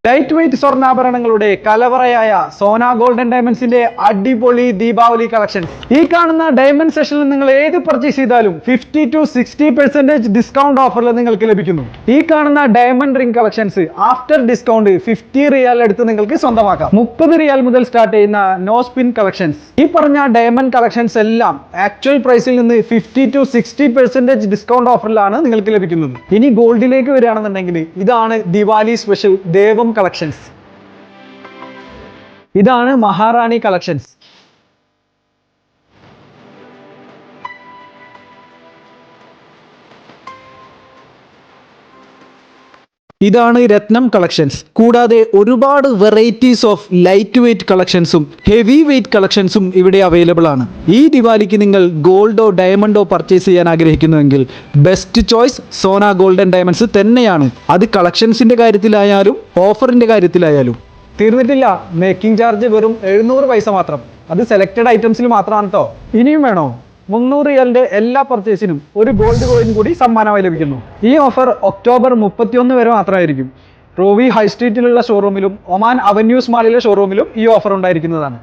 Light weight സ്വർണ്ണാഭരണങ്ങളുടെ കലവറയായ Sona golden ഡയമണ്ട്സിന്റെ അടിപൊളി Deepavali collection. ഈ കാണുന്ന ഡയമണ്ട് സെഷനിൽ നിങ്ങൾ ഏത് പർച്ചേസ് ചെയ്താലും 50 to 60% ഡിസ്കൗണ്ട് ഓഫറിൽ നിങ്ങൾക്ക് ലഭിക്കുന്നു. ഈ കാണുന്ന diamond ring collections after discount 50 റിയാൽ എടുത്ത് നിങ്ങൾക്ക് സ്വന്തമാക്കാം. 30 റിയാൽ മുതൽ സ്റ്റാർട്ട് ചെയ്യുന്ന നോ സ്പിൻ കളക്ഷൻസ്. ഈ പറഞ്ഞ ഡയമണ്ട് കളക്ഷൻസ് എല്ലാം ആക്ച്വൽ പ്രൈസിൽ നിന്ന് 50 to 60% ഡിസ്കൗണ്ട് ഓഫറിലാണ് നിങ്ങൾക്ക് ലഭിക്കുന്നത്. ഇനി ഗോൾഡിലേക്ക് വരികയാണെന്നുണ്ടെങ്കിൽ ഇതാണ് ദിവാലി സ്പെഷ്യൽ ദേവം കളക്ഷൻസ്. ഇതാണ് മഹാറാണി കളക്ഷൻസ്. ഇതാണ് രത്നം കളക്ഷൻസ്. കൂടാതെ ഒരുപാട് വെറൈറ്റീസ് ഓഫ് ലൈറ്റ് വെയ്റ്റ് കളക്ഷൻസും ഹെവി വെയ്റ്റ് കളക്ഷൻസും ഇവിടെ അവൈലബിൾ ആണ്. ഈ ദിവാലിക്ക് നിങ്ങൾ ഗോൾഡോ ഡയമണ്ടോ പർച്ചേസ് ചെയ്യാൻ ആഗ്രഹിക്കുന്നുവെങ്കിൽ best choice Sona golden diamonds തന്നെയാണ്. അത് കളക്ഷൻസിന്റെ കാര്യത്തിലായാലും ഓഫറിന്റെ കാര്യത്തിലായാലും. തീർന്നിട്ടില്ല, മേക്കിംഗ് ചാർജ് വെറും 700 പൈസ മാത്രം. അത് സെലക്റ്റഡ് ഐറ്റംസിൽ മാത്രമാണ് കേട്ടോ. ഇനിയും വേണോ? 300 റിയാലിന്റെ എല്ലാ പർച്ചേസിനും ഒരു ഗോൾഡ് കോയിൻ കൂടി സമ്മാനമായി ലഭിക്കുന്നു. ഈ ഓഫർ ഒക്ടോബർ 31 വരെ മാത്രമായിരിക്കും. റോവി ഹൈ സ്ട്രീറ്റിലുള്ള ഷോറൂമിലും ഒമാൻ അവന്യൂസ് മാളിലെ ഷോറൂമിലും ഈ ഓഫർ ഉണ്ടായിരിക്കുന്നതാണ്.